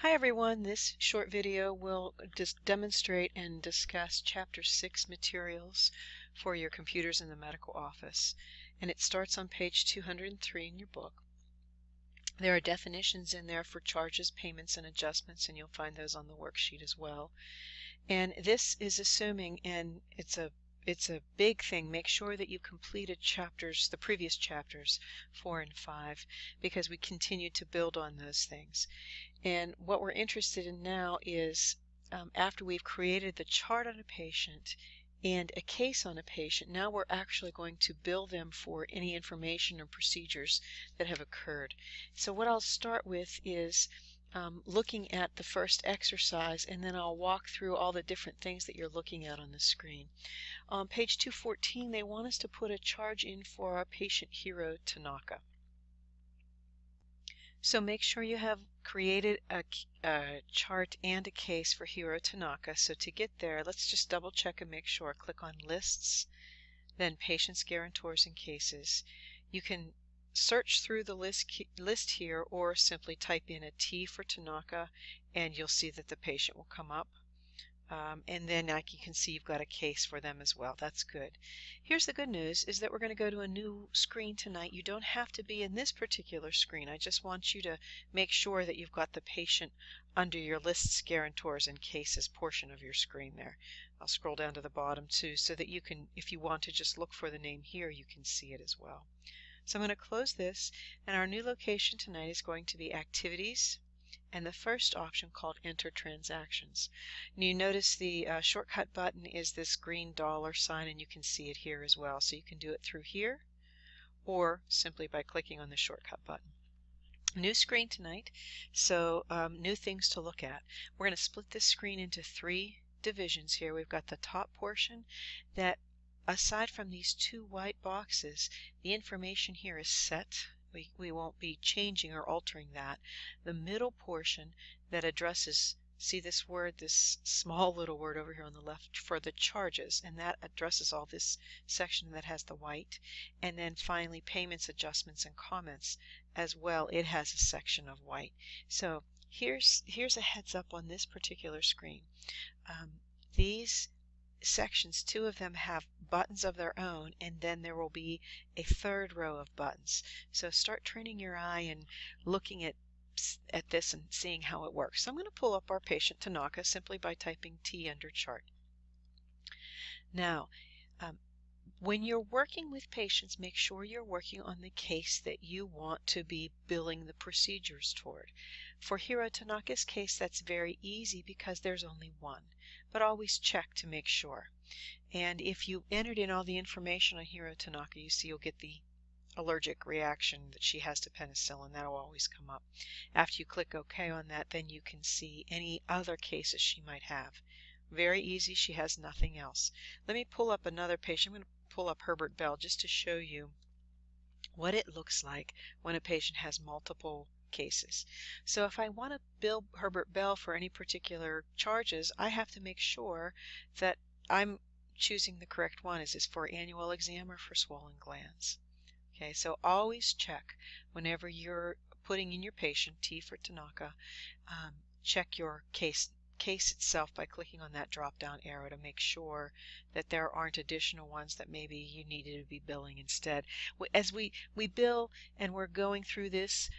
Hi everyone, this short video will just demonstrate and discuss Chapter 6 materials for your computers in the medical office. And it starts on page 203 in your book. There are definitions in there for charges, payments, and adjustments, and you'll find those on the worksheet as well. And this is assuming, and it's a big thing, make sure that you completed the previous chapters 4 and 5, because we continue to build on those things. And what we're interested in now is after we've created the chart on a patient and a case on a patient, now we're actually going to bill them for any information or procedures that have occurred. So what I'll start with is looking at the first exercise, and then I'll walk through all the different things that you're looking at on the screen. On page 214, they want us to put a charge in for our patient Hiro Tanaka. So make sure you have created a chart and a case for Hiro Tanaka. So to get there, let's just double check and make sure. Click on Lists, then Patients, Guarantors, and Cases. You can search through the list here, or simply type in a T for Tanaka and you'll see that the patient will come up. And then you can see you've got a case for them as well. That's good. Here's the good news, is that we're going to go to a new screen tonight. You don't have to be in this particular screen. I just want you to make sure that you've got the patient under your lists, guarantors, and cases portion of your screen there. I'll scroll down to the bottom too, so that you can, if you want to just look for the name here, you can see it as well. So I'm going to close this, and our new location tonight is going to be Activities, and the first option called Enter Transactions. And you notice the shortcut button is this green $sign, and you can see it here as well. So you can do it through here or simply by clicking on the shortcut button. New screen tonight, so new things to look at. We're going to split this screen into 3 divisions here. We've got the top portion that, aside from these 2 white boxes, the information here is set. We won't be changing or altering that. The middle portion that addresses, see this word, this small little word over here on the left for the charges, and that addresses all this section that has the white. And then finally payments, adjustments, and comments as well. It has a section of white. So here's a heads up on this particular screen. These sections, 2 of them have buttons of their own, and then there will be a 3rd row of buttons. So start training your eye and looking at this and seeing how it works. So I'm going to pull up our patient Tanaka simply by typing T under chart. Now when you're working with patients, make sure you're working on the case that you want to be billing the procedures toward. For Hiro Tanaka's case, that's very easy because there's only one, but always check to make sure. And if you entered in all the information on Hiro Tanaka, you see you'll get the allergic reaction that she has to penicillin. That will always come up. After you click OK on that, then you can see any other cases she might have. Very easy. She has nothing else. Let me pull up another patient. I'm going to pull up Herbert Bell just to show you what it looks like when a patient has multiple cases. So if I want to bill Herbert Bell for any particular charges, I have to make sure that I'm choosing the correct one. Is this for annual exam or for swollen glands? Okay, so always check whenever you're putting in your patient, T for Tanaka, check your case itself by clicking on that drop down arrow to make sure that there aren't additional ones that maybe you needed to be billing instead. As we bill and we're going through this,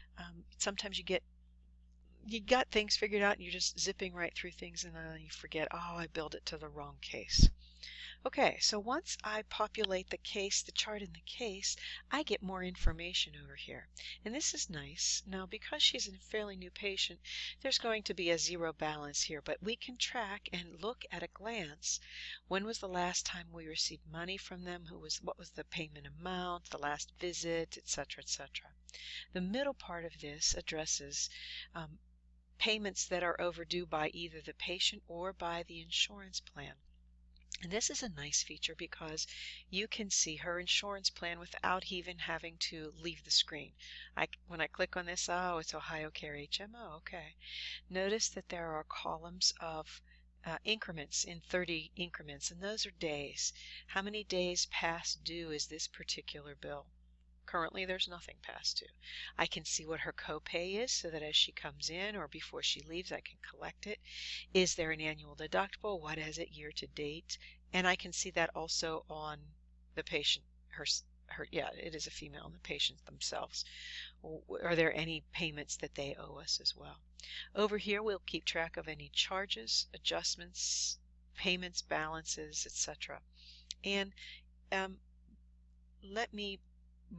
sometimes you got things figured out and you're just zipping right through things, and then you forget, oh, I billed it to the wrong case. Okay, so once I populate the case, the chart in the case, I get more information over here. And this is nice. Now, because she's a fairly new patient, there's going to be a 0 balance here, but we can track and look at a glance. When was the last time we received money from them? What was the payment amount, the last visit, etc., etc. The middle part of this addresses payments that are overdue by either the patient or by the insurance plan. And this is a nice feature because you can see her insurance plan without even having to leave the screen. When I click on this, oh, it's Ohio Care HMO. Okay. Notice that there are columns of increments in 30 increments, and those are days. How many days past due is this particular bill Currently, there's nothing past due. I can see what her copay is so that as she comes in or before she leaves, I can collect it. Is there an annual deductible? What is it year to date? And I can see that also on the patient, yeah, it is a female, and the patients themselves. Are there any payments that they owe us as well? Over here, we'll keep track of any charges, adjustments, payments, balances, etc. And let me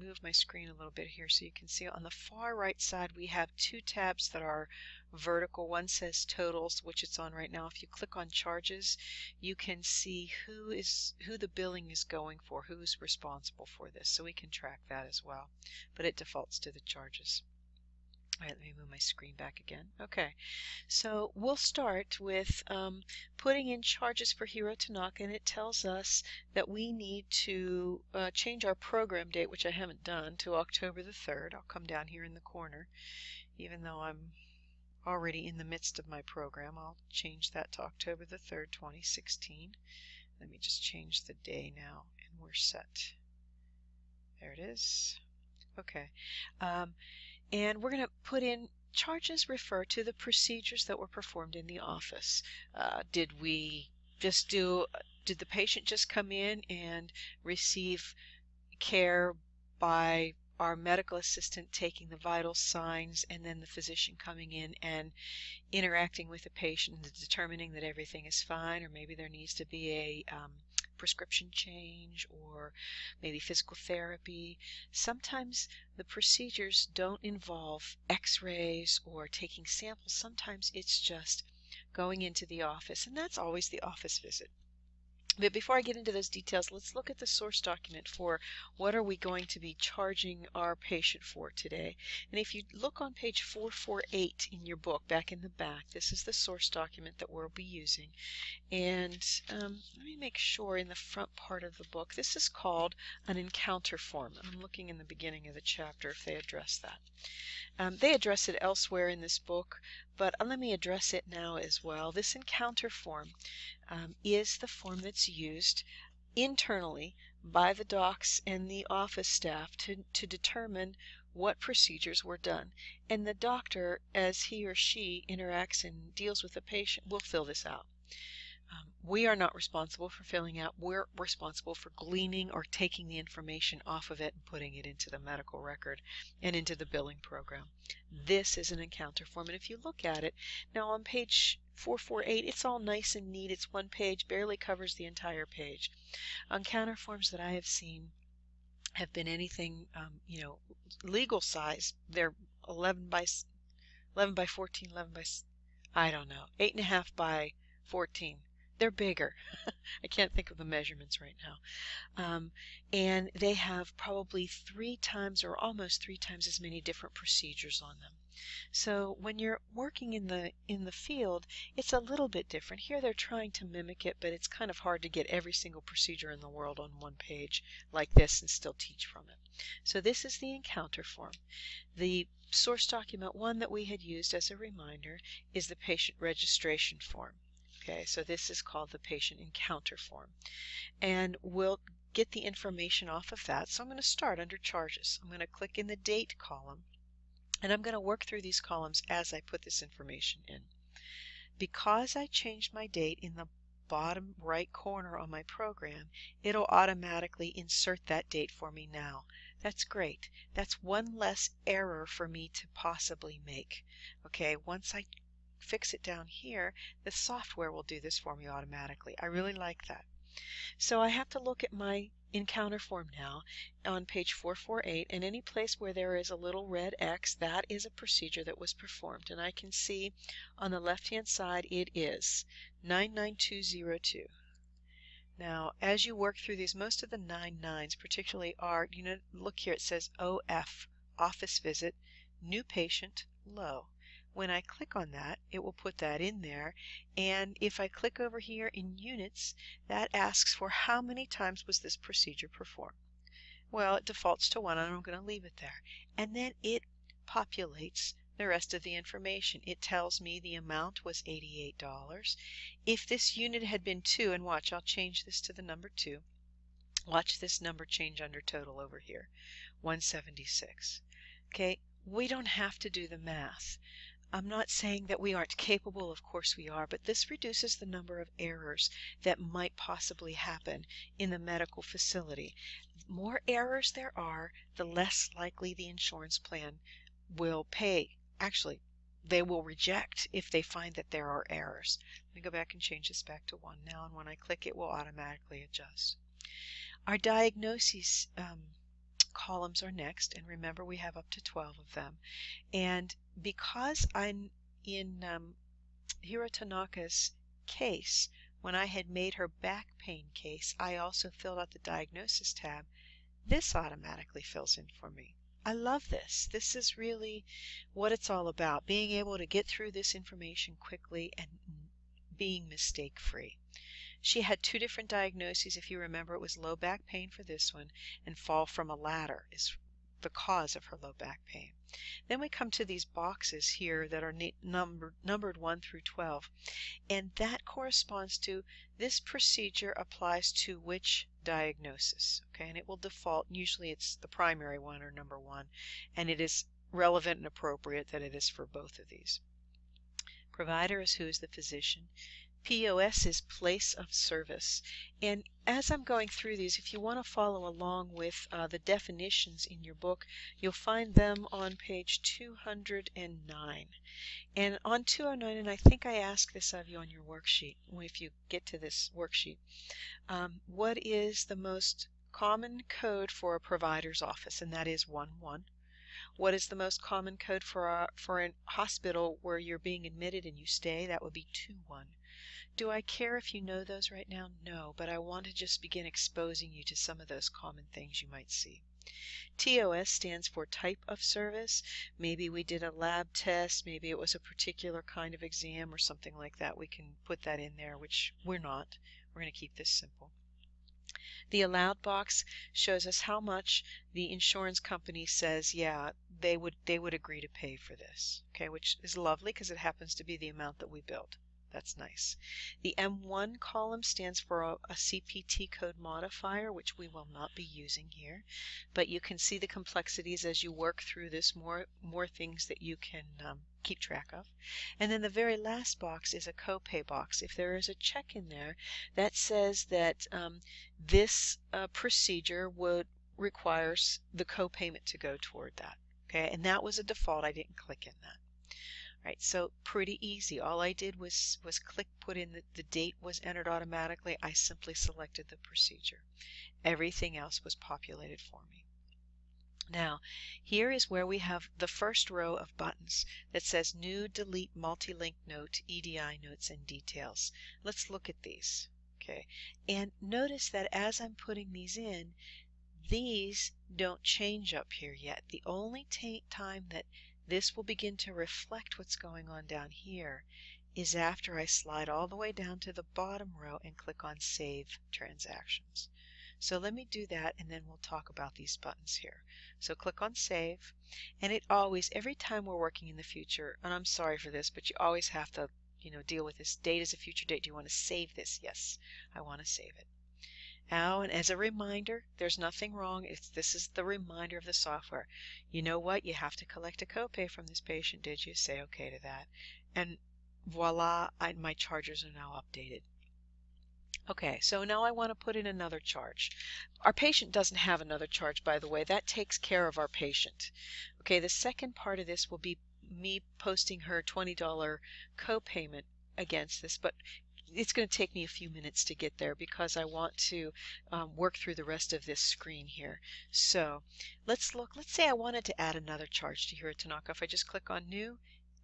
move my screen a little bit here so you can see on the far right side we have two tabs that are vertical. One says totals, which it's on right now. If you click on charges, you can see who the billing is going for, who's responsible for this, so we can track that as well, but it defaults to the charges. All right, let me move my screen back again. Okay, so we'll start with putting in charges for Hiro Tanaka, and it tells us that we need to change our program date, which I haven't done, to October the 3rd. I'll come down here in the corner. Even though I'm already in the midst of my program, I'll change that to October the 3rd, 2016. Let me just change the day now, and we're set. There it is. Okay. And we're going to put in charges refer to the procedures that were performed in the office. Did the patient just come in and receive care by our medical assistant taking the vital signs, and then the physician coming in and interacting with the patient and determining that everything is fine, or maybe there needs to be a prescription change, or maybe physical therapy. Sometimes the procedures don't involve x-rays or taking samples. Sometimes it's just going into the office, and that's always the office visit. But before I get into those details, let's look at the source document for what are we going to be charging our patient for today. And if you look on page 448 in your book, back in the back, this is the source document that we'll be using. And let me make sure in the front part of the book, this is called an encounter form. I'm looking in the beginning of the chapter if they address that. They address it elsewhere in this book, but let me address it now as well. This encounter form is the form that's used internally by the docs and the office staff to determine what procedures were done. And the doctor, as he or she interacts and deals with the patient, will fill this out. We are not responsible for filling out. We're responsible for gleaning or taking the information off of it and putting it into the medical record and into the billing program. This is an encounter form, and if you look at it, now on page 448, it's all nice and neat. It's one page, barely covers the entire page. Encounter forms that I have seen have been anything, legal size. They're 11 by 14, 11 by, I don't know, 8.5 by 14. They're bigger. I can't think of the measurements right now. And they have probably 3 times or almost 3 times as many different procedures on them. So when you're working in the field, it's a little bit different. Here they're trying to mimic it, but it's kind of hard to get every single procedure in the world on one page like this and still teach from it. So this is the encounter form. The source document 1 that we had used as a reminder is the patient registration form. Okay, so this is called the patient encounter form. And we'll get the information off of that. So I'm going to start under charges. I'm going to click in the date column, and I'm going to work through these columns as I put this information in. Because I changed my date in the bottom right corner on my program, it'll automatically insert that date for me now. That's great. That's one less error for me to possibly make. Okay, once I fix it down here, the software will do this for me automatically. I really like that. So I have to look at my encounter form now on page 448, and any place where there is a little red X, that is a procedure that was performed. And I can see on the left-hand side it is 99202. Now, as you work through these, most of the 99s particularly are, look here, it says OF, office visit, new patient, low. When I click on that, it will put that in there, and if I click over here in units, that asks for how many times was this procedure performed. Well, it defaults to 1, and I'm going to leave it there. And then it populates the rest of the information. It tells me the amount was $88. If this unit had been 2, and watch, I'll change this to the number 2. Watch this number change under total over here. 176. Okay, we don't have to do the math. I'm not saying that we aren't capable, of course we are, but this reduces the number of errors that might possibly happen in the medical facility. The more errors there are, the less likely the insurance plan will pay. Actually, they will reject if they find that there are errors. Let me go back and change this back to 1 now, and when I click it will automatically adjust. Our diagnoses columns are next, and remember we have up to 12 of them. And because I'm in Hiro Tanaka's case, when I had made her back pain case, I also filled out the diagnosis tab. This automatically fills in for me. I love this. This is really what it's all about, being able to get through this information quickly and being mistake-free. She had 2 different diagnoses. If you remember, it was low back pain for this one, and fall from a ladder is the cause of her low back pain. Then we come to these boxes here that are numbered 1 through 12, and that corresponds to this procedure applies to which diagnosis. Okay, and it will default, usually it's the primary one or number 1, and it is relevant and appropriate that it is for both of these. Provider is who is the physician. POS is place of service. And as I'm going through these, if you want to follow along with the definitions in your book, you'll find them on page 209. And on 209, and I think I asked this of you on your worksheet, if you get to this worksheet, what is the most common code for a provider's office? And that is 11. What is the most common code for a hospital where you're being admitted and you stay? That would be 21. Do I care if you know those right now? No, but I want to just begin exposing you to some of those common things you might see. TOS stands for type of service. Maybe we did a lab test, maybe it was a particular kind of exam or something like that. We can put that in there, which we're not. We're going to keep this simple. The allowed box shows us how much the insurance company says, yeah, they would agree to pay for this, okay, which is lovely because it happens to be the amount that we billed. That's nice. The M1 column stands for a CPT code modifier, which we will not be using here, but you can see the complexities as you work through this, more things that you can keep track of. And then the very last box is a copay box. If there is a check in there that says that this procedure requires the copayment to go toward that, okay, and that was a default. I didn't click in that. Right, so pretty easy. All I did was click, put in the date was entered automatically. I simply selected the procedure. Everything else was populated for me. Now, here is where we have the first row of buttons that says New, Delete, Multi-Link Note, EDI Notes, and Details. Let's look at these. Okay, and notice that as I'm putting these in, these don't change up here yet. The only time that this will begin to reflect what's going on down here is after I slide all the way down to the bottom row and click on Save Transactions. So let me do that, and then we'll talk about these buttons here. So click on Save, and it always, every time we're working in the future, and I'm sorry for this, but you always have to, deal with this. Date is a future date. Do you want to save this? Yes, I want to save it. Now, and as a reminder, there's nothing wrong. This is the reminder of the software. You know what? You have to collect a copay from this patient. Did you? Say okay to that. And voila, my charges are now updated. Okay, so now I want to put in another charge. Our patient doesn't have another charge, by the way. That takes care of our patient. Okay, the second part of this will be me posting her $20 copayment against this, but it's going to take me a few minutes to get there because I want to work through the rest of this screen here. So let's look. Let's say I wanted to add another charge to Hiro Tanaka. If I just click on New,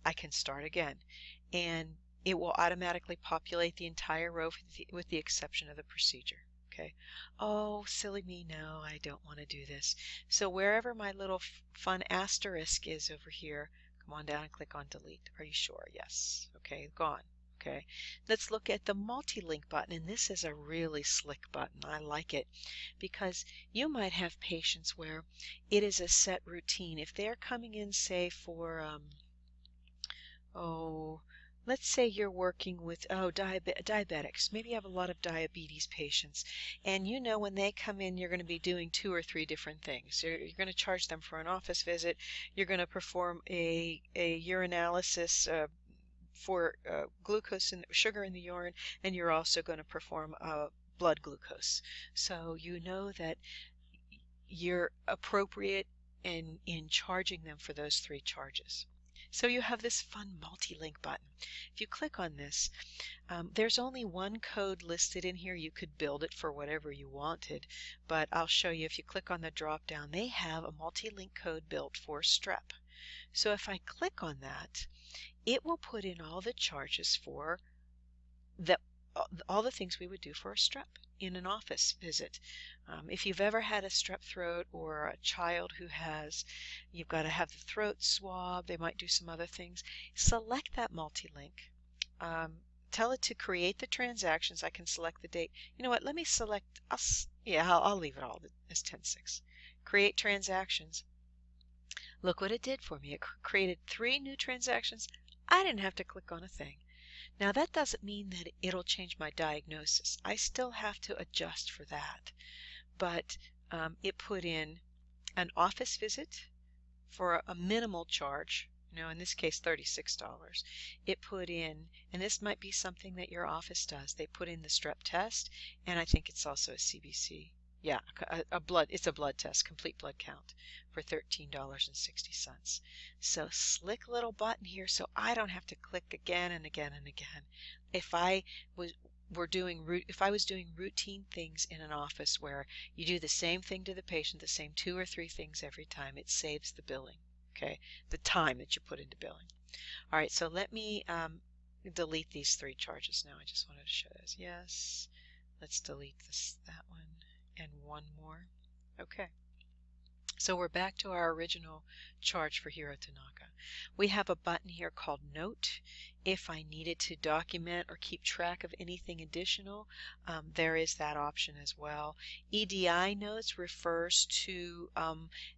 I can start again, and it will automatically populate the entire row with the exception of the procedure. Okay. Oh, silly me, no, I don't want to do this. So wherever my little fun asterisk is over here, come on down and click on Delete. Are you sure? Yes. Okay, gone. Okay, let's look at the multi-link button, and this is a really slick button. I like it because you might have patients where it is a set routine. If they're coming in, say, for, let's say you're working with diabetics. Maybe you have a lot of diabetes patients, and you know when they come in, you're going to be doing 2 or 3 different things. You're going to charge them for an office visit. You're going to perform a urinalysis for glucose and sugar in the urine, and you're also going to perform blood glucose. So you know that you're appropriate in charging them for those 3 charges. So you have this fun multi-link button. If you click on this, there's only one code listed in here. You could build it for whatever you wanted, but I'll show you. If you click on the drop down, they have a multi-link code built for strep. So if I click on that, it will put in all the charges for all the things we would do for a strep in an office visit. If you've ever had a strep throat, or a child who has, you've got to have the throat swab, they might do some other things. Select that multi-link. Tell it to create the transactions. I can select the date. You know what? Let me select, I'll leave it all as 10/6. Create transactions. Look what it did for me. It created 3 new transactions. I didn't have to click on a thing. Now that doesn't mean that it'll change my diagnosis. I still have to adjust for that. But it put in an office visit for a minimal charge, in this case $36. It put in, and this might be something that your office does, they put in the strep test, and I think it's also a CBC. Yeah, it's a blood test, complete blood count, for $13.60. So slick little button here, so I don't have to click again and again and again. If I was doing routine things in an office where you do the same thing to the patient, the same 2 or 3 things every time, it saves the billing, okay, the time that you put into billing. All right, so let me delete these 3 charges now. I just wanted to show those. Yes, let's delete that one, and one more. Okay. So we're back to our original charge for Hiro Tanaka. We have a button here called Note. If I needed to document or keep track of anything additional, there is that option as well. EDI Notes refers to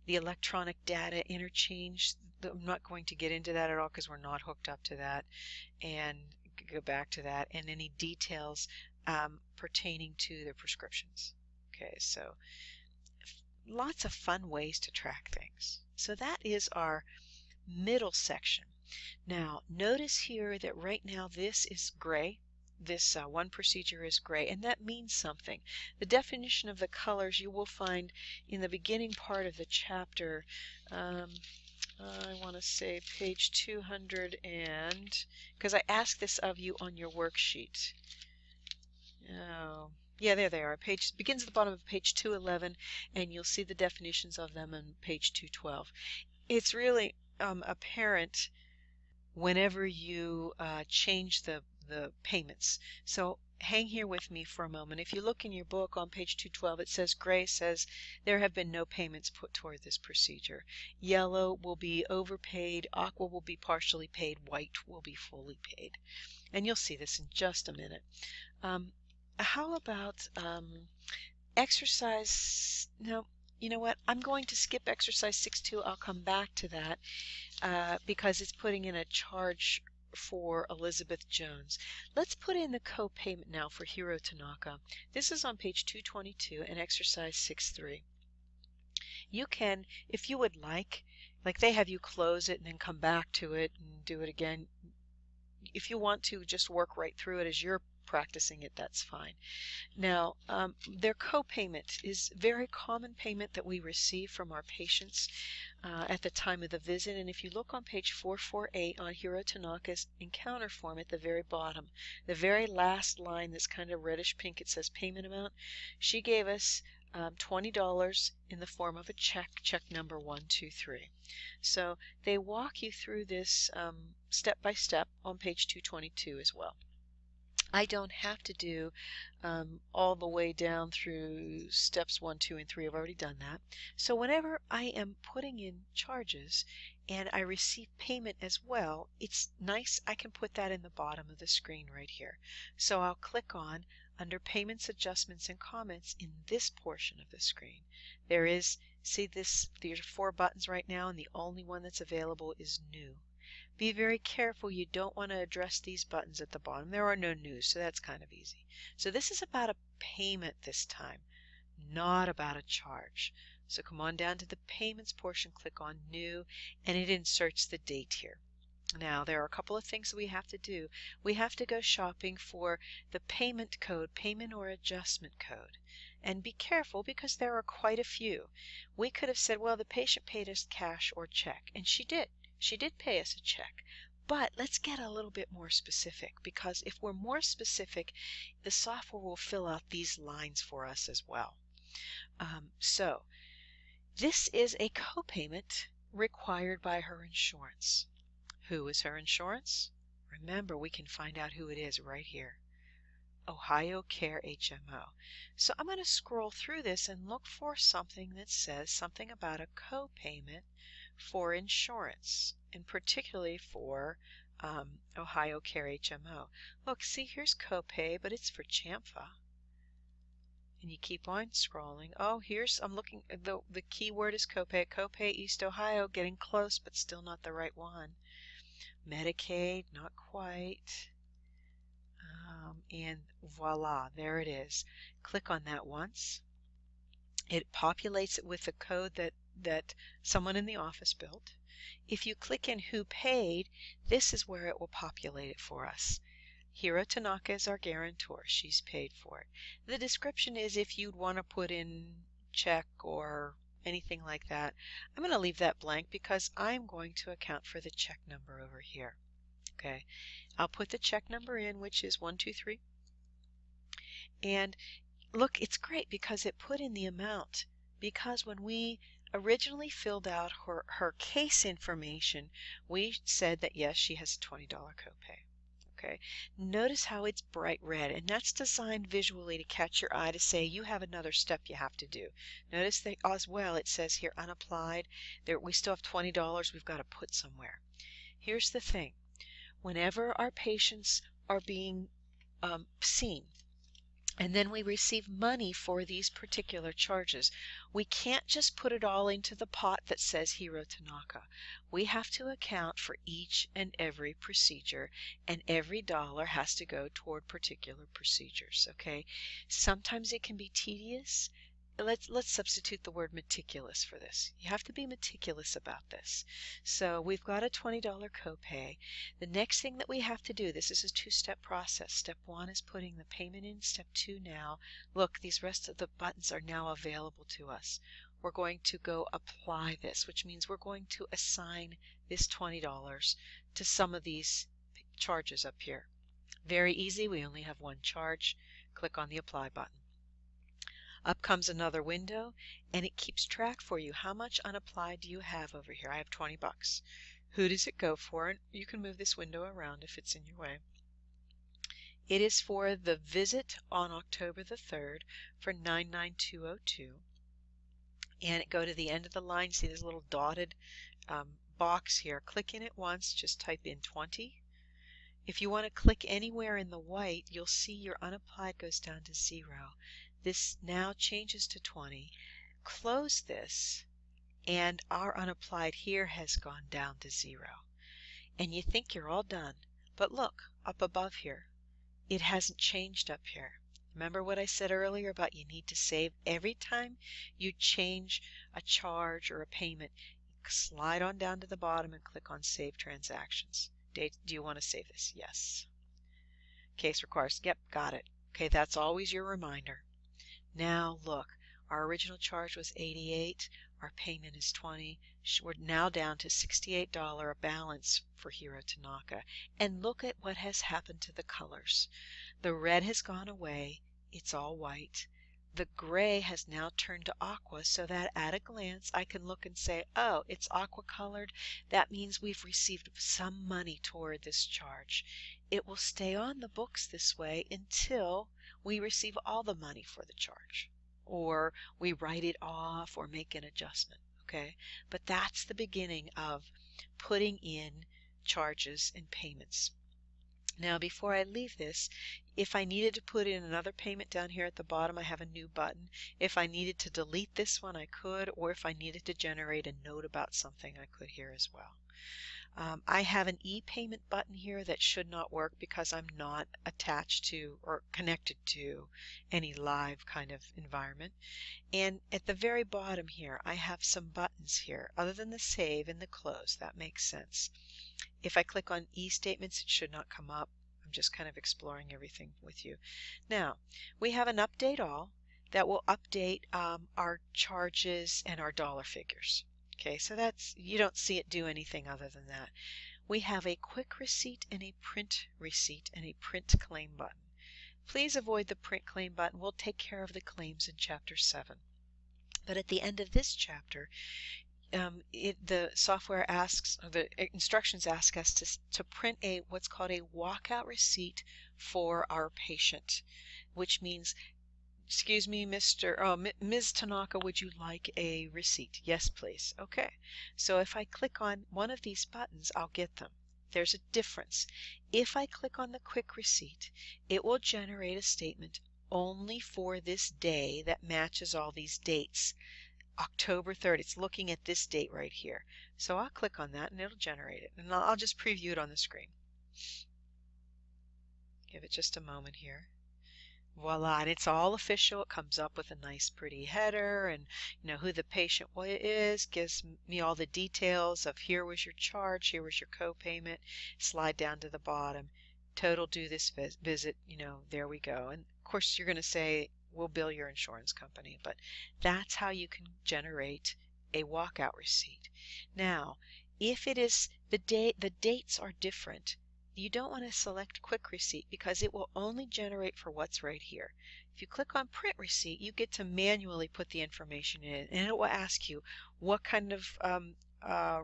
the electronic data interchange. I'm not going to get into that at all because we're not hooked up to that, and go back to that, and any details pertaining to the prescriptions. Okay, so lots of fun ways to track things. So that is our middle section. Now notice here that right now this is gray. This one procedure is gray, and that means something. The definition of the colors you will find in the beginning part of the chapter. I want to say page 200, and because I asked this of you on your worksheet. Oh, yeah, there they are. Page begins at the bottom of page 211, and you'll see the definitions of them on page 212. It's really apparent whenever you change the payments. So hang here with me for a moment. If you look in your book on page 212, it says gray says there have been no payments put toward this procedure. Yellow will be overpaid, aqua will be partially paid, white will be fully paid. And you'll see this in just a minute. How about exercise? No, you know what? I'm going to skip exercise 6.2. I'll come back to that because it's putting in a charge for Elizabeth Jones. Let's put in the co-payment now for Hiro Tanaka. This is on page 222 and exercise 6.3. You can, if you would like they have you close it and then come back to it and do it again. If you want to just work right through it as you're practicing it, that's fine. Now, their co-payment is very common payment that we receive from our patients at the time of the visit. And if you look on page 448 on Hiro Tanaka's encounter form at the very bottom, the very last line that's kind of reddish pink, it says payment amount. She gave us $20 in the form of a check number 123. So they walk you through this step by step on page 222 as well. I don't have to do all the way down through steps 1, 2, and 3. I've already done that. So whenever I am putting in charges and I receive payment as well, it's nice I can put that in the bottom of the screen right here. So I'll click on under Payments, Adjustments, and Comments in this portion of the screen. There is, see this, there's 4 buttons right now, and the only one that's available is New. Be very careful. You don't want to address these buttons at the bottom. There are no news, so that's kind of easy. So this is about a payment this time, not about a charge. So come on down to the payments portion, click on new, and it inserts the date here. Now there are a couple of things that we have to do. We have to go shopping for the payment code, payment or adjustment code. And be careful because there are quite a few. We could have said, well, the patient paid us cash or check, and she did. She did pay us a check. But let's get a little bit more specific, because if we're more specific, the software will fill out these lines for us as well. So this is a copayment required by her insurance. Who is her insurance? Remember, we can find out who it is right here. Ohio Care HMO. So I'm going to scroll through this and look for something that says something about a copayment for insurance, and particularly for Ohio Care HMO. Look, see, here's copay, but it's for Chamfa. And you keep on scrolling. Oh, I'm looking, the key word is copay. Copay East Ohio, getting close, but still not the right one. Medicaid, not quite. And voila, there it is. Click on that once. It populates it with the code that someone in the office built. If you click in who paid, this is where it will populate it for us. Hiro Tanaka is our guarantor. She's paid for it. The description is if you'd want to put in check or anything like that. I'm going to leave that blank because I'm going to account for the check number over here. Okay, I'll put the check number in, which is 123. And look, it's great because it put in the amount. Because when we originally filled out her case information, we said that yes, she has a $20 copay. Okay, notice how it's bright red, and that's designed visually to catch your eye to say you have another step you have to do. Notice that as well it says here unapplied. We still have $20 we've got to put somewhere. Here's the thing. Whenever our patients are being seen, and then we receive money for these particular charges, we can't just put it all into the pot that says Hiro Tanaka. We have to account for each and every procedure, and every dollar has to go toward particular procedures. Okay, sometimes it can be tedious. Let's substitute the word meticulous for this. You have to be meticulous about this. So we've got a $20 copay. The next thing that we have to do, this is a two-step process. Step one is putting the payment in. Step two now, look, these rest of the buttons are now available to us. We're going to go apply this, which means we're going to assign this $20 to some of these charges up here. Very easy, we only have one charge. Click on the apply button. Up comes another window, and it keeps track for you. How much unapplied do you have over here? I have 20 bucks. Who does it go for? And you can move this window around if it's in your way. It is for the visit on October the 3rd for 99202. And go to the end of the line. See this little dotted box here. Click in it once. Just type in 20. If you want to click anywhere in the white, you'll see your unapplied goes down to 0. This now changes to 20. Close this, and our unapplied here has gone down to 0. And you think you're all done, but look up above here. It hasn't changed up here. Remember what I said earlier about you need to save every time you change a charge or a payment. Slide on down to the bottom and click on Save Transactions. Do you want to save this? Yes. Case requires. Yep, got it. Okay, that's always your reminder. Now look, our original charge was $88. Our payment is $20. We're now down to $68 balance for Hiro Tanaka. And look at what has happened to the colors. The red has gone away. It's all white. The gray has now turned to aqua, so that at a glance I can look and say, oh, it's aqua colored. That means we've received some money toward this charge. It will stay on the books this way until we receive all the money for the charge, or we write it off or make an adjustment. Okay, but that's the beginning of putting in charges and payments. Now before I leave this, if I needed to put in another payment down here at the bottom, I have a new button. If I needed to delete this one, I could, or if I needed to generate a note about something, I could here as well. I have an e-payment button here that should not work because I'm not attached to or connected to any live kind of environment. And at the very bottom here, I have some buttons here other than the save and the close. That makes sense. If I click on e-statements, it should not come up. I'm just kind of exploring everything with you. Now, we have an update all that will update our charges and our dollar figures. Okay, so that's, you don't see it do anything other than that. We have a quick receipt and a print receipt and a print claim button. Please avoid the print claim button. We'll take care of the claims in Chapter 7. But at the end of this chapter, the software asks, or the instructions ask us to print what's called a walkout receipt for our patient, which means, excuse me, Ms. Tanaka, would you like a receipt? Yes, please. Okay. So if I click on one of these buttons, I'll get them. There's a difference. If I click on the quick receipt, it will generate a statement only for this day that matches all these dates. October 3rd. It's looking at this date right here. So I'll click on that and it'll generate it. And I'll just preview it on the screen. Give it just a moment here. Voila, and it's all official. It comes up with a nice pretty header and who the patient is, gives me all the details of here was your charge, here was your co-payment, slide down to the bottom, total due this visit, there we go. And of course you're going to say we'll bill your insurance company, but that's how you can generate a walkout receipt. Now, if it is the dates are different, you don't want to select quick receipt because it will only generate for what's right here. If you click on print receipt, you get to manually put the information in, and it will ask you what kind of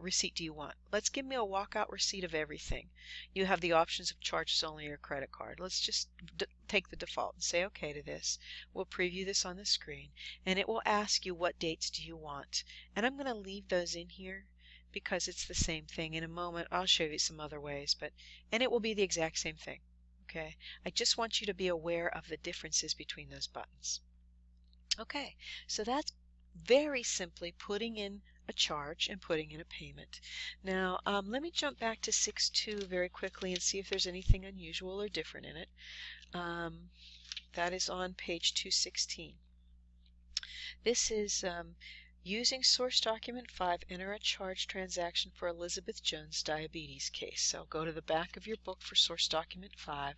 receipt do you want. Let's give me a walkout receipt of everything. You have the options of charges only or credit card. Let's just take the default and say okay to this. We'll preview this on the screen, and it will ask you what dates do you want. And I'm going to leave those in here because it's the same thing. In a moment I'll show you some other ways, and it will be the exact same thing. Okay, I just want you to be aware of the differences between those buttons. Okay, so that's very simply putting in a charge and putting in a payment. Now let me jump back to 6.2 very quickly and see if there's anything unusual or different in it. That is on page 216. This is using source document 5, enter a charge transaction for Elizabeth Jones' diabetes case. So go to the back of your book for source document 5,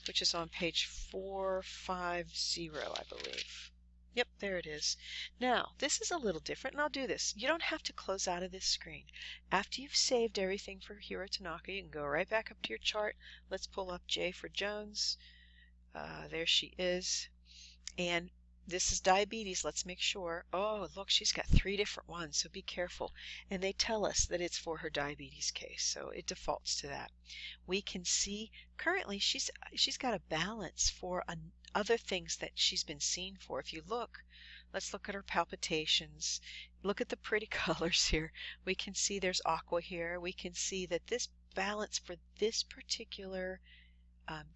which is on page 450, I believe. Yep, there it is. Now, this is a little different, and I'll do this. You don't have to close out of this screen. After you've saved everything for Hiro Tanaka, you can go right back up to your chart. Let's pull up J for Jones. There she is. And this is diabetes. Let's make sure. Oh, look, she's got 3 different ones, so be careful. And they tell us that it's for her diabetes case, so it defaults to that. We can see currently she's got a balance for other things that she's been seen for. If you look, let's look at her palpitations. Look at the pretty colors here. We can see there's aqua here. We can see that this balance for this particular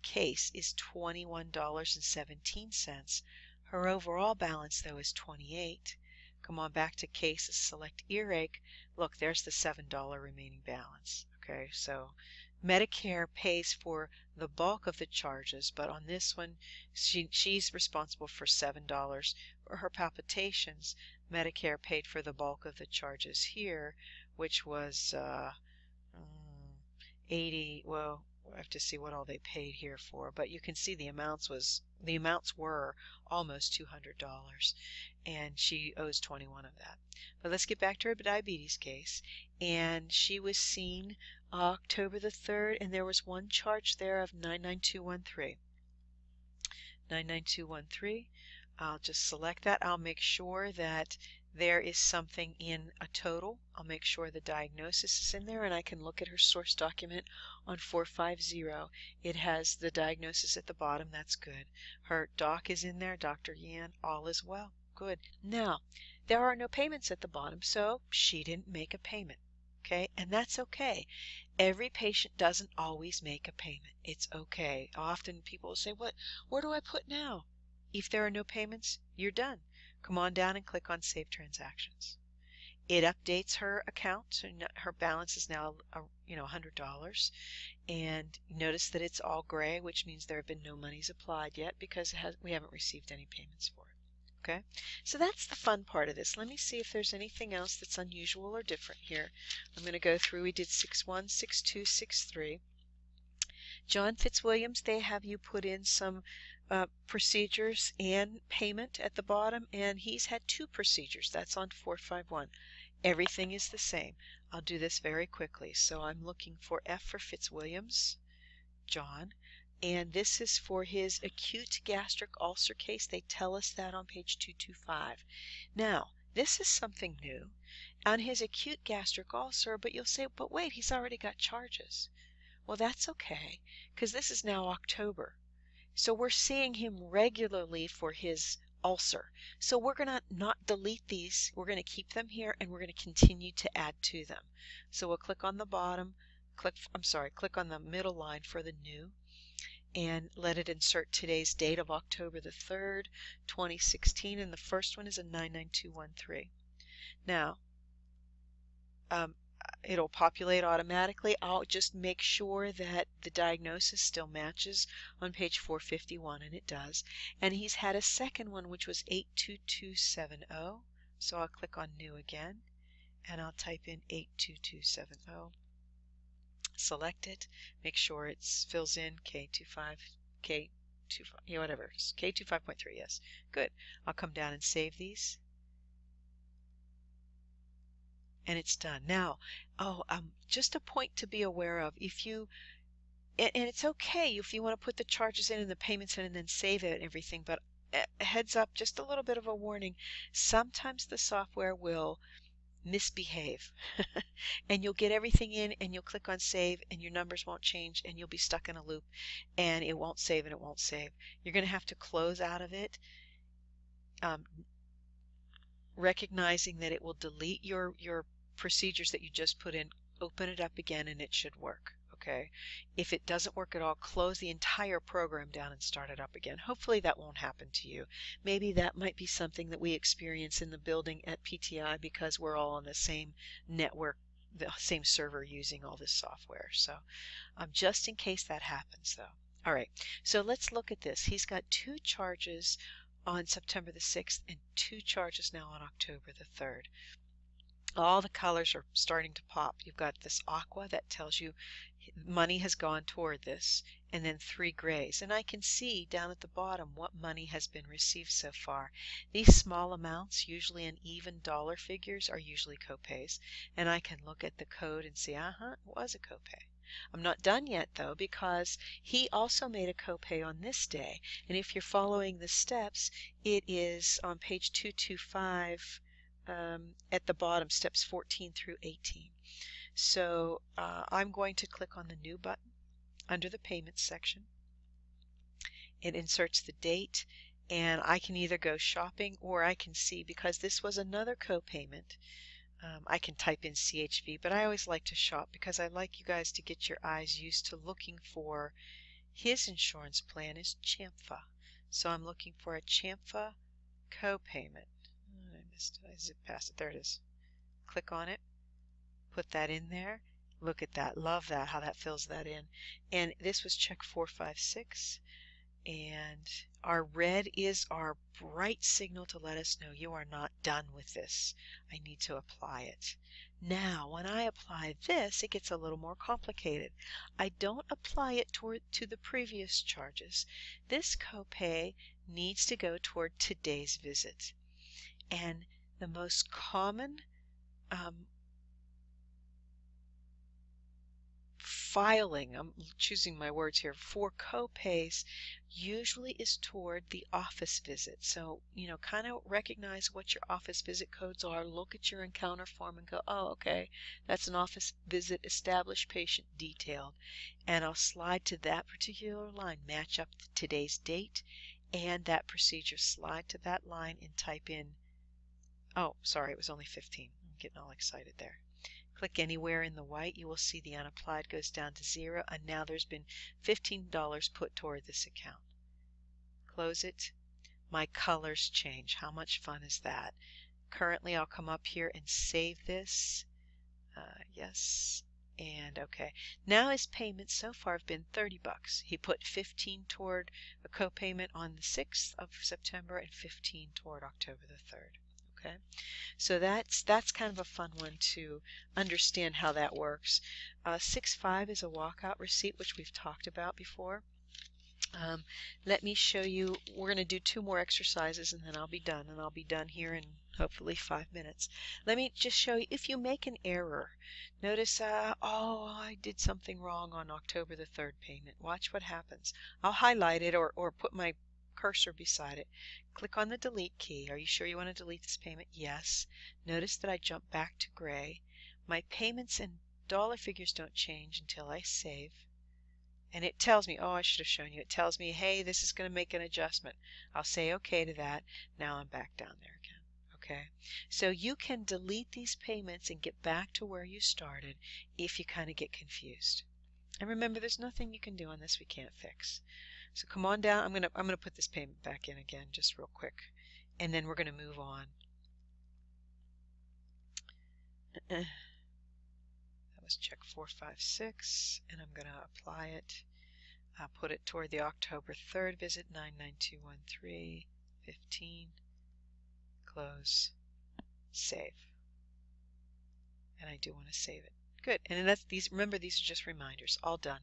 case is $21.17. Her overall balance, though, is $28. Come on back to cases, select earache. Look, there's the $7 remaining balance. Okay, so Medicare pays for the bulk of the charges, but on this one, she's responsible for $7. For her palpitations, Medicare paid for the bulk of the charges here, which was 80. Well, I have to see what all they paid here for, but you can see the amounts were almost $200, and she owes 21 of that. But let's get back to her diabetes case, and she was seen October the 3rd, and there was one charge there of 99213. 99213. I'll just select that. I'll make sure that there is something in a total. I'll make sure the diagnosis is in there, and I can look at her source document on 450. It has the diagnosis at the bottom. That's good. Her doc is in there, Dr. Yan. All is well. Good. Now, there are no payments at the bottom, so she didn't make a payment. Okay, and that's okay. Every patient doesn't always make a payment. It's okay. Often people will say, where do I put now? If there are no payments, you're done. Come on down and click on Save Transactions. It updates her account, so her balance is now $100. And notice that it's all gray, which means there have been no monies applied yet because we haven't received any payments for it. Okay, so that's the fun part of this. Let me see if there's anything else that's unusual or different here. I'm going to go through. We did 6-1, 6-2, 6-3. John Fitzwilliams, they have you put in some procedures and payment at the bottom, and he's had 2 procedures. That's on 451. Everything is the same. I'll do this very quickly. So I'm looking for F for Fitzwilliams, John, and this is for his acute gastric ulcer case. They tell us that on page 225. Now, this is something new on his acute gastric ulcer, but you'll say, but wait, he's already got charges. Well, that's okay, because this is now October. So we're seeing him regularly for his ulcer. So we're going to not delete these. We're going to keep them here, and we're going to continue to add to them. So we'll click on the bottom, click on the middle line for the new, and let it insert today's date of October the 3rd, 2016, and the first one is a 99213. Now, it'll populate automatically. I'll just make sure that the diagnosis still matches on page 451, and it does. And he's had a second one, which was 82270. So I'll click on New again, and I'll type in 82270. Select it. Make sure it fills in K25, yeah, whatever. K25.3, yes. Good. I'll come down and save these. And it's done. Now, just a point to be aware of. And it's okay if you want to put the charges in and the payments in and then save it and everything, but heads up, just a little bit of a warning. Sometimes the software will misbehave and you'll get everything in and you'll click on save and your numbers won't change and you'll be stuck in a loop and it won't save and it won't save. You're going to have to close out of it, recognizing that it will delete your procedures that you just put in, open it up again, and it should work. Okay, if it doesn't work at all, close the entire program down and start it up again. Hopefully that won't happen to you. Maybe that might be something that we experience in the building at PTI because we're all on the same network, the same server using all this software. So just in case that happens though. All right, so let's look at this. He's got 2 charges on September the 6th and 2 charges now on October the 3rd. All the colors are starting to pop. You've got this aqua that tells you money has gone toward this, and then 3 grays. And I can see down at the bottom what money has been received so far. These small amounts, usually in even dollar figures, are usually copays. And I can look at the code and see, it was a copay. I'm not done yet though, because he also made a copay on this day. And if you're following the steps, it is on page 225 at the bottom, steps 14 through 18. So I'm going to click on the New button under the Payments section. It inserts the date, and I can either go shopping or I can see, because this was another copayment, I can type in CHV, but I always like to shop because I like you guys to get your eyes used to looking for, his insurance plan is CHAMFA. So I'm looking for a CHAMFA copayment. I missed it. I zipped past it. There it is. Click on it. Put that in there. Look at that. Love that, how that fills that in. And this was check 456. And our red is our bright signal to let us know you are not done with this. I need to apply it. Now, when I apply this, it gets a little more complicated. I don't apply it to the previous charges. This copay needs to go toward today's visit. And the most common filing, I'm choosing my words here, for copays usually is toward the office visit. So, kind of recognize what your office visit codes are, look at your encounter form and go, oh, okay, that's an office visit, established patient detailed. And I'll slide to that particular line, match up today's date and that procedure, slide to that line and type in, oh, sorry, it was only 15. I'm getting all excited there. Click anywhere in the white, you will see the unapplied goes down to 0, and now there's been $15 put toward this account. Close it. My colors change. How much fun is that? Currently, I'll come up here and save this. Yes. And okay. Now his payments so far have been 30 bucks. He put 15 toward a copayment on the 6th of September and 15 toward October the 3rd. Okay. So that's kind of a fun one to understand how that works. 6.5 is a walkout receipt, which we've talked about before. Let me show you. We're going to do 2 more exercises and then I'll be done. And I'll be done here in hopefully 5 minutes. Let me just show you if you make an error. Notice, oh, I did something wrong on October the 3rd payment. Watch what happens. I'll highlight it or put my cursor beside it. Click on the delete key. Are you sure you want to delete this payment? Yes. Notice that I jump back to gray. My payments and dollar figures don't change until I save. And it tells me, oh, I should have shown you. It tells me, hey, this is going to make an adjustment. I'll say okay to that. Now I'm back down there again. Okay. So you can delete these payments and get back to where you started if you kind of get confused. And remember, there's nothing you can do on this we can't fix. So come on down. I'm gonna put this payment back in again just real quick. And then we're going to move on. That was check 456, and I'm going to apply it. I'll put it toward the October 3rd visit, 99213, 15, close, save. And I do want to save it. Good. And that's these. Remember, these are just reminders. All done.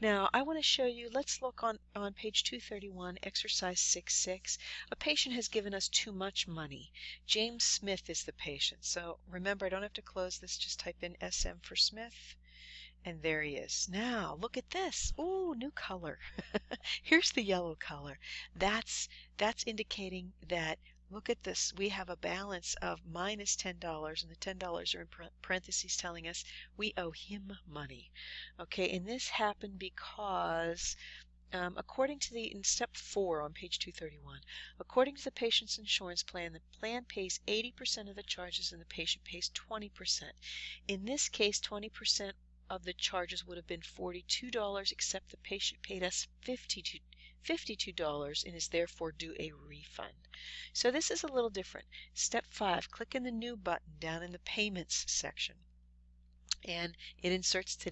Now, I want to show you, let's look on page 231, exercise 6.6. A patient has given us too much money. James Smith is the patient. So remember, I don't have to close this. Just type in SM for Smith. And there he is. Now, look at this. Ooh, new color. Here's the yellow color. That's indicating that, look at this. We have a balance of minus $10, and the $10 are in parentheses telling us we owe him money. Okay, and this happened because according to in step 4 on page 231, according to the patient's insurance plan, the plan pays 80% of the charges and the patient pays 20%. In this case, 20% of the charges would have been $42, except the patient paid us $52 and is therefore due a refund. So this is a little different. Step 5, click in the new button down in the payments section, and it inserts the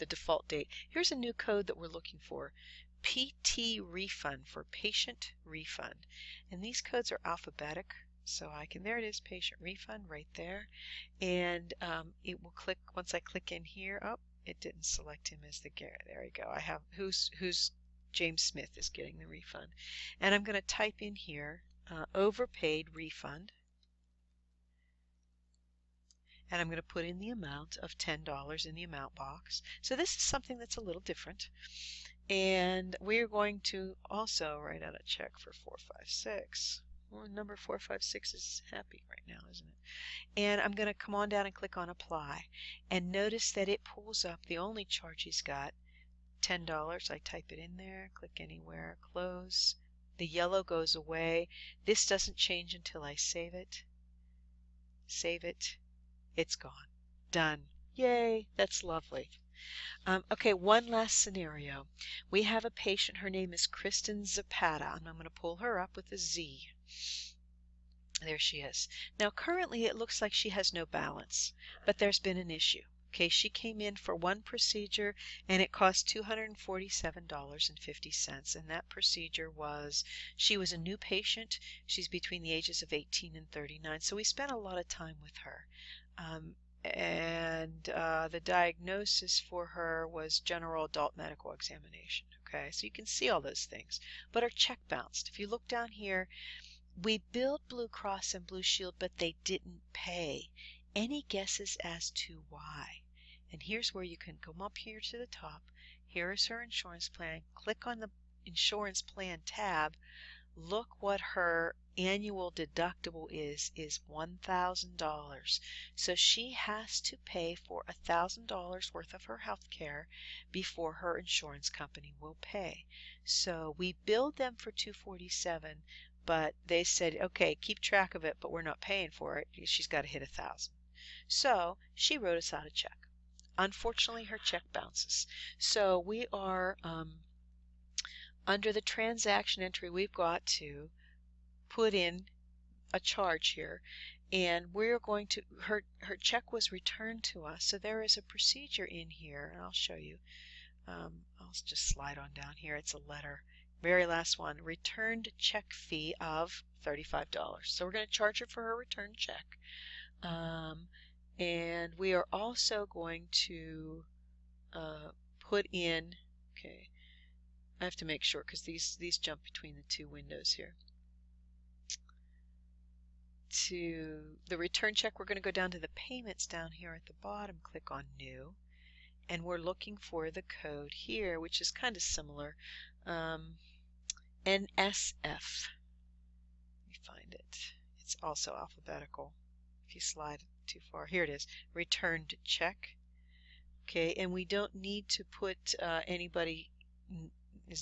default date. Here's a new code that we're looking for. PT refund, for patient refund. And these codes are alphabetic. So there it is, patient refund right there. And it will click, once I click in here, oh, it didn't select him as there we go. I have who's James Smith is getting the refund. And I'm going to type in here, overpaid refund. And I'm going to put in the amount of $10 in the amount box. So this is something that's a little different. And we're going to also write out a check for 456. Well, number 456 is happy right now, isn't it? And I'm going to come on down and click on apply. And notice that it pulls up the only charge he's got, $10. I type it in there, click anywhere, close. The yellow goes away. This doesn't change until I save it. Save it. It's gone. Done. Yay, that's lovely. Okay, one last scenario. We have a patient, her name is Kristen Zapata, and I'm going to pull her up with a Z. There she is. Now currently it looks like she has no balance, but there's been an issue. Okay, she came in for one procedure and it cost $247.50, and that procedure was, she was a new patient. She's between the ages of 18 and 39, so we spent a lot of time with her. The diagnosis for her was general adult medical examination. Okay, so you can see all those things, but her check bounced. If you look down here, we billed Blue Cross and Blue Shield, but they didn't pay. Any guesses as to why? And here's where you can come up here to the top. Here is her insurance plan. Click on the insurance plan tab. Look what her annual deductible is $1,000. So she has to pay for $1,000 worth of her health care before her insurance company will pay. So we billed them for $247, but they said, okay, keep track of it, but we're not paying for it. She's got to hit $1,000. So she wrote us out a check. Unfortunately, her check bounces. So we are under the transaction entry, we've got to put in a charge here, and we're going to, her check was returned to us, so there is a procedure in here, and I'll show you. I'll just slide on down here. It's a letter. Very last one, returned check fee of $35. So we're going to charge her for her return check. And we are also going to put in, okay, I have to make sure because these jump between the two windows here. To the return check, we're going to go down to the payments down here at the bottom, click on new, and we're looking for the code here, which is kind of similar, NSF. Let me find it. It's also alphabetical. If you slide too far, here it is, returned check. Okay, and we don't need to put anybody's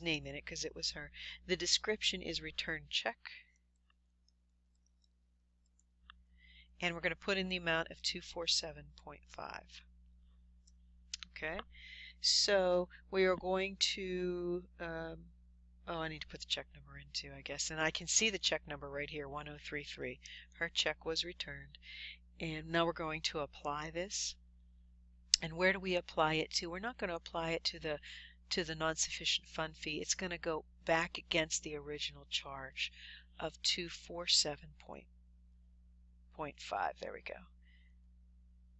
name in it because it was her. The description is return check. And we're going to put in the amount of 247.5. Okay, so we are going to, oh, I need to put the check number in too, I guess. And I can see the check number right here, 1033. Her check was returned. And now we're going to apply this. And where do we apply it to? We're not going to apply it to the non-sufficient fund fee. It's going to go back against the original charge of 247.5. There we go.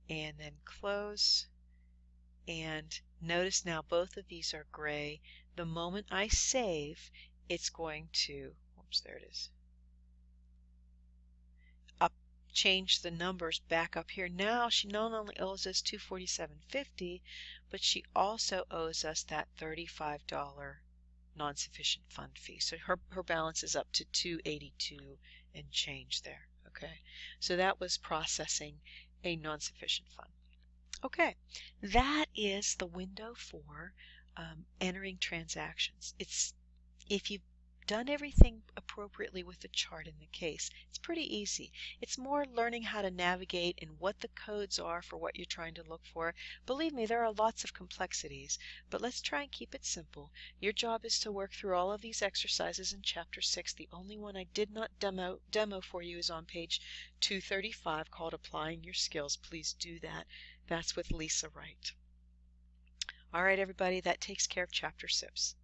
And then close. And notice now both of these are gray. The moment I save, it's going to, oops, there it is, change the numbers back up here. Now she not only owes us $247.50, but she also owes us that $35 non-sufficient fund fee. So her balance is up to $282 and change there. Okay, so that was processing a non-sufficient fund. Okay, that is the window for entering transactions. If you've done everything appropriately with the chart in the case, it's pretty easy. It's more learning how to navigate and what the codes are for what you're trying to look for. Believe me, there are lots of complexities, but let's try and keep it simple. Your job is to work through all of these exercises in Chapter 6. The only one I did not demo for you is on page 235 called Applying Your Skills. Please do that. That's with Lisa Wright. All right, everybody, that takes care of Chapter 6.